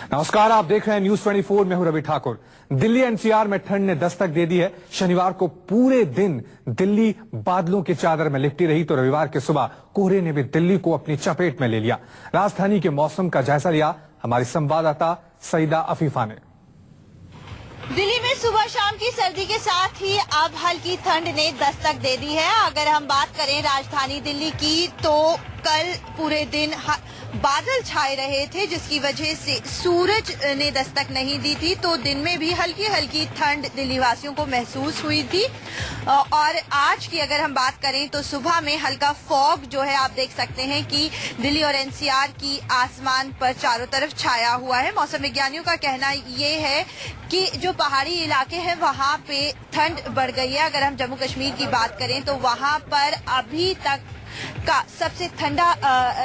नमस्कार, आप देख रहे हैं न्यूज 24 में हूं रवि ठाकुर। दिल्ली एनसीआर में ठंड ने दस्तक दे दी है। शनिवार को पूरे दिन दिल्ली बादलों की चादर में लिपटी रही तो रविवार की सुबह कोहरे ने भी दिल्ली को अपनी चपेट में ले लिया। राजधानी के मौसम का जायजा लिया हमारी संवाददाता सईदा अफीफा ने। दिल्ली में सुबह शाम की सर्दी के साथ ही अब हल्की ठंड ने दस्तक दे दी है। अगर हम बात करें राजधानी दिल्ली की तो कल पूरे दिन बादल छाए रहे थे, जिसकी वजह से सूरज ने दस्तक नहीं दी थी, तो दिन में भी हल्की हल्की ठंड दिल्ली वासियों को महसूस हुई थी। और आज की अगर हम बात करें तो सुबह में हल्का फॉग जो है आप देख सकते हैं कि दिल्ली और एनसीआर की आसमान पर चारों तरफ छाया हुआ है। मौसम विज्ञानियों का कहना ये है कि जो पहाड़ी इलाके हैं वहां पे ठंड बढ़ गई है। अगर हम जम्मू कश्मीर की बात करें तो वहां पर अभी तक का सबसे ठंडा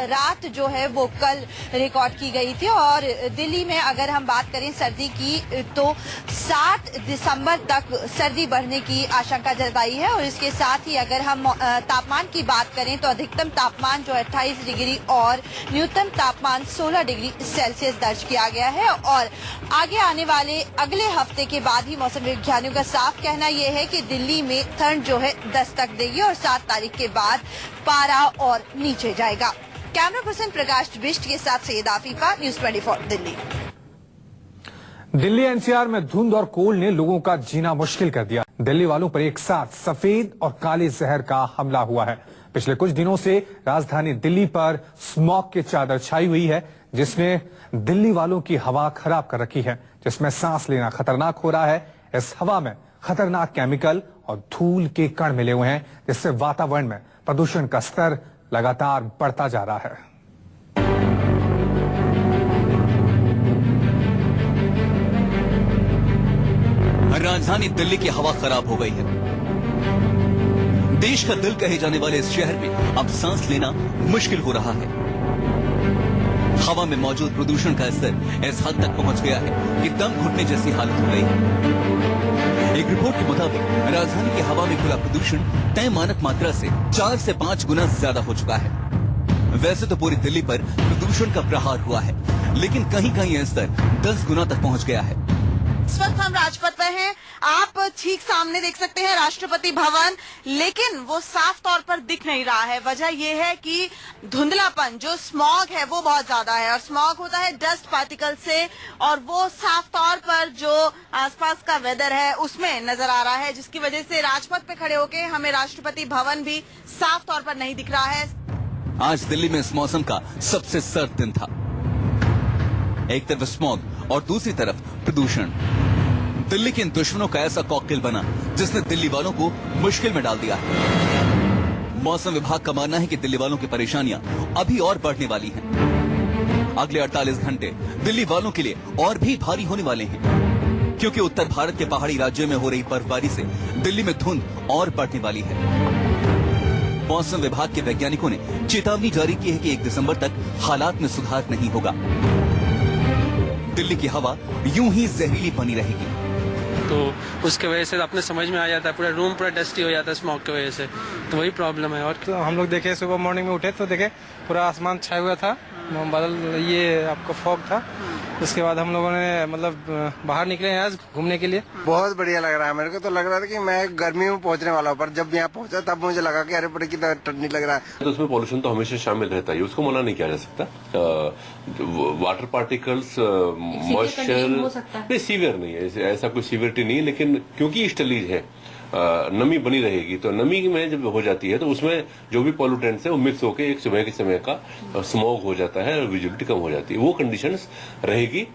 रात जो है वो कल रिकॉर्ड की गई थी। और दिल्ली में अगर हम बात करें सर्दी की तो 7 दिसंबर तक सर्दी बढ़ने की आशंका जताई है। और इसके साथ ही अगर हम तापमान की बात करें तो अधिकतम तापमान जो 28 डिग्री और न्यूनतम तापमान 16 डिग्री सेल्सियस दर्ज किया गया है। और आगे आने वाले अगले हफ्ते के बाद ही मौसम विज्ञानियों का साफ कहना यह है कि दिल्ली में ठंड जो है दस्तक देगी और 7 तारीख के बाद पारा और नीचे जाएगा। कैमरा पर्सन प्रकाश बिष्ट के साथ सईदा अफीफा, न्यूज 24 दिल्ली। दिल्ली एनसीआर में धुंध और कोल्ड ने लोगों का जीना मुश्किल कर दिया। दिल्ली वालों पर एक साथ सफेद और काले जहर का हमला हुआ है। पिछले कुछ दिनों से राजधानी दिल्ली पर स्मॉग की चादर छाई हुई है, जिसने दिल्ली वालों की हवा खराब कर रखी है, जिसमें सांस लेना खतरनाक हो रहा है। इस हवा में खतरनाक केमिकल और धूल के कण मिले हुए हैं, जिससे वातावरण में प्रदूषण का स्तर लगातार बढ़ता जा रहा है। राजधानी दिल्ली की हवा खराब हो गई है। देश का दिल कहे जाने वाले इस शहर में अब सांस लेना मुश्किल हो रहा है। हवा में मौजूद प्रदूषण का स्तर इस हद तक पहुंच गया है कि दम घुटने जैसी हालत हो गई है। एक रिपोर्ट के मुताबिक राजधानी की हवा में खुला प्रदूषण तय मानक मात्रा से 4 से 5 गुना ज्यादा हो चुका है। वैसे तो पूरी दिल्ली पर प्रदूषण का प्रहार हुआ है, लेकिन कहीं कहीं यह स्तर 10 गुना तक पहुंच गया है। इस वक्त हम राजपथ पर हैं। आप ठीक सामने देख सकते हैं राष्ट्रपति भवन, लेकिन वो साफ तौर पर दिख नहीं रहा है। वजह यह है कि धुंधलापन, जो स्मॉग है वो बहुत ज्यादा है। और स्मॉग होता है डस्ट पार्टिकल से, और वो साफ तौर पर जो आसपास का वेदर है उसमें नजर आ रहा है, जिसकी वजह से राजपथ पे खड़े होके हमें राष्ट्रपति भवन भी साफ तौर पर नहीं दिख रहा है। आज दिल्ली में इस मौसम का सबसे सर्द दिन था। एक तरफ स्मॉग और दूसरी तरफ प्रदूषण। दिल्ली के इन दुश्मनों का ऐसा कॉकटेल बना जिसने दिल्ली वालों को मुश्किल में डाल दिया है। मौसम विभाग का मानना है कि दिल्ली वालों की परेशानियां अभी और बढ़ने वाली हैं। अगले 48 घंटे दिल्ली वालों के लिए और भी भारी होने वाले हैं, क्योंकि उत्तर भारत के पहाड़ी राज्यों में हो रही बर्फबारी से दिल्ली में धुंध और बढ़ने वाली है। मौसम विभाग के वैज्ञानिकों ने चेतावनी जारी की है कि 1 दिसंबर तक हालात में सुधार नहीं होगा। दिल्ली की हवा यूं ही जहरीली बनी रहेगी। तो उसके वजह से अपने समझ में आ जाता है, पूरा रूम पूरा डस्टी हो जाता है स्मॉग की वजह से, तो वही प्रॉब्लम है। और तो हम लोग देखे सुबह मॉर्निंग में उठे तो देखे पूरा आसमान छाया हुआ था, बादल, ये आपको फॉग था। उसके बाद हम लोगों ने मतलब बाहर निकले हैं आज घूमने के लिए। बहुत बढ़िया लग रहा है। मेरे को तो लग रहा था कि मैं गर्मी में पहुंचने वाला हूँ, पर जब यहाँ पहुंचा तब मुझे लगा कि अरे बड़े की ठंडी लग रहा है। तो उसमें पॉल्यूशन तो हमेशा शामिल रहता है, उसको मना नहीं किया जा सकता। वाटर पार्टिकल्स, मॉइस्चर नहीं, सीवियर नहीं है, ऐसा कोई सीवियरिटी नहीं है, लेकिन क्योंकि ईस्टर्लीज है, नमी बनी रहेगी, तो नमी में जब हो जाती है तो उसमें जो भी पॉल्यूटेंट्स है वो मिक्स होकर एक सुबह के समय का स्मॉग हो जाता है और विजिबिलिटी कम हो जाती है। वो कंडीशंस रहेगी।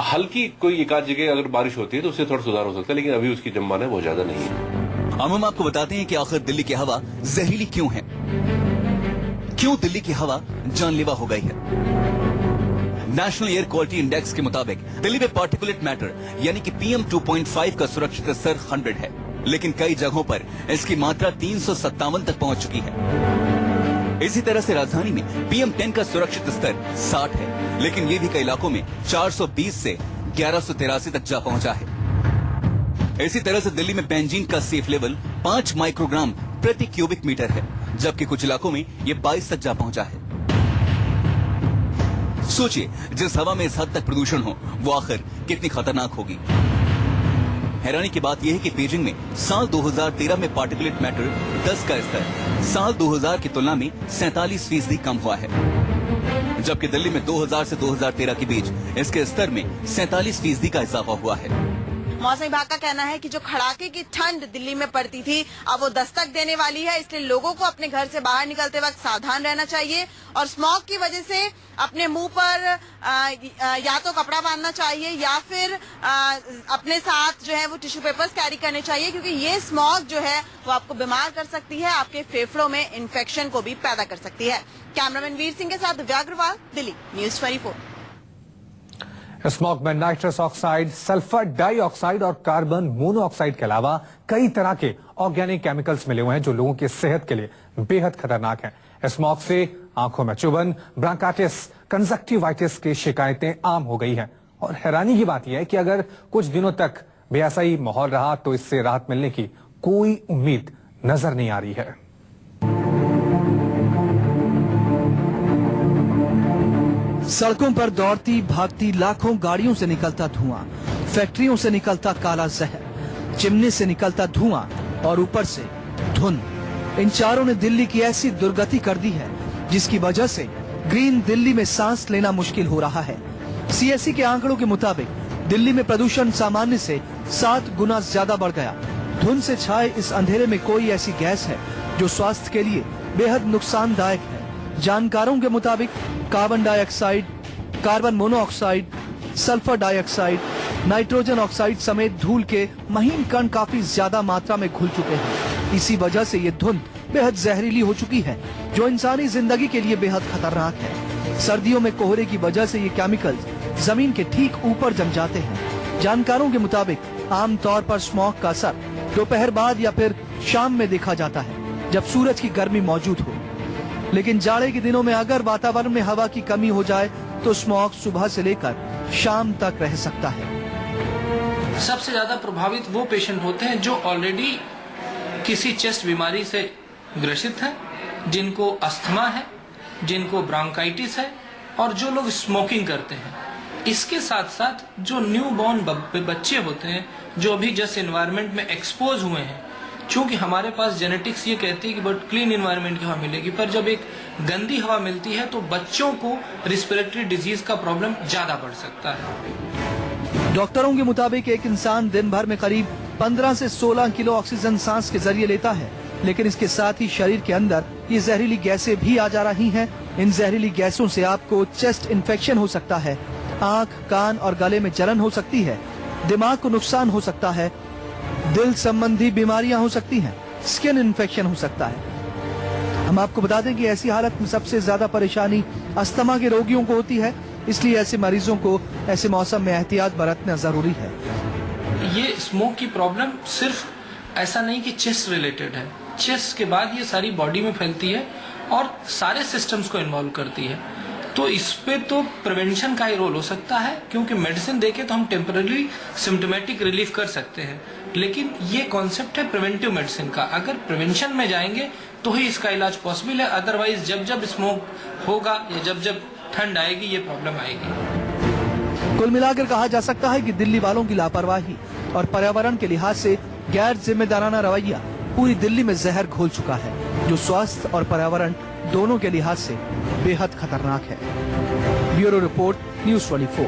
हल्की कोई एक आध जगह अगर बारिश होती है तो उससे थोड़ा सुधार हो सकता है, लेकिन अभी उसकी जमाना बहुत ज्यादा नहीं है। अब हम आपको बताते हैं कि आखिर दिल्ली की हवा जहरीली क्यों है, क्यों दिल्ली की हवा जानलेवा हो गई है। नेशनल एयर क्वालिटी इंडेक्स के मुताबिक दिल्ली में पार्टिकुलेट मैटर यानी कि PM 2.5 का सुरक्षित स्तर 100 है, लेकिन कई जगहों पर इसकी मात्रा 357 तक पहुंच चुकी है। इसी तरह से राजधानी में PM 10 का सुरक्षित स्तर 60 है, लेकिन ये भी कई इलाकों में 420 से 1183 तक जा पहुंचा है। इसी तरह से दिल्ली में बेंजीन का सेफ लेवल 5 माइक्रोग्राम प्रति क्यूबिक मीटर है, जबकि कुछ इलाकों में ये 22 तक जा पहुंचा है। सोचिए, जिस हवा में इस हद तक प्रदूषण हो वो आखिर कितनी खतरनाक होगी। हैरानी की बात यह है कि बीजिंग में साल 2013 में पार्टिकुलेट मैटर 10 का स्तर साल 2000 की तुलना में 47% कम हुआ है, जबकि दिल्ली में 2000 से 2013 के बीच इसके स्तर में 47% का इजाफा हुआ है। मौसम विभाग का कहना है कि जो कड़ाके की ठंड दिल्ली में पड़ती थी अब वो दस्तक देने वाली है, इसलिए लोगों को अपने घर से बाहर निकलते वक्त सावधान रहना चाहिए और स्मॉग की वजह से अपने मुंह पर या तो कपड़ा बांधना चाहिए या फिर अपने साथ जो है वो टिश्यू पेपर्स कैरी करने चाहिए, क्योंकि ये स्मॉग जो है वो आपको बीमार कर सकती है, आपके फेफड़ों में इन्फेक्शन को भी पैदा कर सकती है। कैमरामैन वीर सिंह के साथ दिव्या अग्रवाल, दिल्ली, न्यूज़ 24। स्मॉग में नाइट्रस ऑक्साइड, सल्फर डाइऑक्साइड और कार्बन मोनोऑक्साइड के अलावा कई तरह के ऑर्गेनिक केमिकल्स मिले हुए हैं जो लोगों की सेहत के लिए बेहद खतरनाक हैं। स्मॉग से आंखों में चुभन, ब्रांकाइटिस, कंजक्टिवाइटिस की शिकायतें आम हो गई हैं और हैरानी की बात यह है कि अगर कुछ दिनों तक भी ऐसा ही माहौल रहा तो इससे राहत मिलने की कोई उम्मीद नजर नहीं आ रही है। सड़कों पर दौड़ती भागती लाखों गाड़ियों से निकलता धुआं, फैक्ट्रियों से निकलता काला जहर, चिमनी से निकलता धुआं और ऊपर से धुंध, इन चारों ने दिल्ली की ऐसी दुर्गति कर दी है जिसकी वजह से ग्रीन दिल्ली में सांस लेना मुश्किल हो रहा है। सीएससी के आंकड़ों के मुताबिक दिल्ली में प्रदूषण सामान्य से 7 गुना ज्यादा बढ़ गया। धुंध से छाए इस अंधेरे में कोई ऐसी गैस है जो स्वास्थ्य के लिए बेहद नुकसानदायक है। जानकारों के मुताबिक carbon dioxide, carbon monoxide, sulphur dioxide, nitrogen oxide समेत धूल के महीन कण काफी ज्यादा मात्रा में घुल चुके हैं। इसी वजह से ये धुंध बेहद जहरीली हो चुकी है जो इंसानी जिंदगी के लिए बेहद खतरनाक है। सर्दियों में कोहरे की वजह से ये केमिकल्स जमीन के ठीक ऊपर जम जाते हैं। जानकारों के मुताबिक आमतौर पर स्मॉग का असर दोपहर बाद या फिर शाम में देखा जाता है जब सूरज की गर्मी मौजूद हो, लेकिन जाड़े के दिनों में अगर वातावरण में हवा की कमी हो जाए तो स्मॉग सुबह से लेकर शाम तक रह सकता है। सबसे ज्यादा प्रभावित वो पेशेंट होते हैं जो ऑलरेडी किसी चेस्ट बीमारी से ग्रसित हैं, जिनको अस्थमा है, जिनको ब्रोंकाइटिस है और जो लोग स्मोकिंग करते हैं। इसके साथ साथ जो न्यू बॉर्न बच्चे होते हैं जो अभी जस्ट एनवायरनमेंट में एक्सपोज हुए हैं, क्योंकि हमारे पास जेनेटिक्स ये कहती है कि बट क्लीन एनवायरनमेंट की हवा मिलेगी, पर जब एक गंदी हवा मिलती है तो बच्चों को रिस्पिरेटरी डिजीज का प्रॉब्लम ज्यादा बढ़ सकता है। डॉक्टरों के मुताबिक एक इंसान दिन भर में करीब 15 से 16 किलो ऑक्सीजन सांस के जरिए लेता है, लेकिन इसके साथ ही शरीर के अंदर ये जहरीली गैसें भी आ जा रही हैं। इन जहरीली गैसों से आपको चेस्ट इन्फेक्शन हो सकता है, आंख, कान और गले में जलन हो सकती है, दिमाग को नुकसान हो सकता है, दिल संबंधी बीमारियां हो सकती हैं, स्किन इन्फेक्शन हो सकता है। हम आपको बता दें कि ऐसी हालत में सबसे ज्यादा परेशानी अस्थमा के रोगियों को होती है, इसलिए ऐसे मरीजों को ऐसे मौसम में एहतियात बरतना जरूरी है। ये स्मोक की प्रॉब्लम सिर्फ ऐसा नहीं कि चेस्ट रिलेटेड है, चेस्ट के बाद ये सारी बॉडी में फैलती है और सारे सिस्टम्स को इन्वॉल्व करती है। तो इस पे तो प्रिवेंशन का ही रोल हो सकता है, क्योंकि मेडिसिन देके तो हम टेम्पररी सिम्टोमेटिक रिलीफ कर सकते हैं, लेकिन ये कॉन्सेप्ट है प्रिवेंटिव मेडिसिन का। अगर प्रिवेंशन में जाएंगे तो ही इसका इलाज पॉसिबल है, अदरवाइज जब जब स्मोक होगा या जब जब ठंड आएगी ये प्रॉब्लम आएगी। कुल मिलाकर कहा जा सकता है कि दिल्ली वालों की लापरवाही और पर्यावरण के लिहाज से गैर जिम्मेदाराना रवैया पूरी दिल्ली में जहर घोल चुका है, जो स्वास्थ्य और पर्यावरण दोनों के लिहाज से बेहद खतरनाक है। Bureau report, news 24।